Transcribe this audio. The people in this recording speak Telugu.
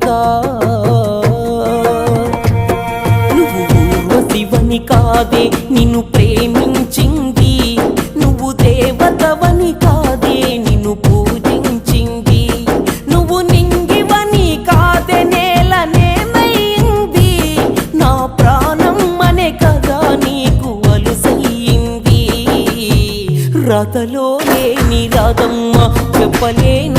తెలుసా నువ్వు ఊర్వశివని కాదే నిన్ను ప్రేమించింది నువ్వు దేవతవని కాదే నిన్ను పూజించింది నువ్వు నింగివని కాదే నేలనేమైంది నా ప్రాణం అనే కదా నీకు అలుసయ్యింది రాతలో లేని రాధమ్మ చెప్పలేను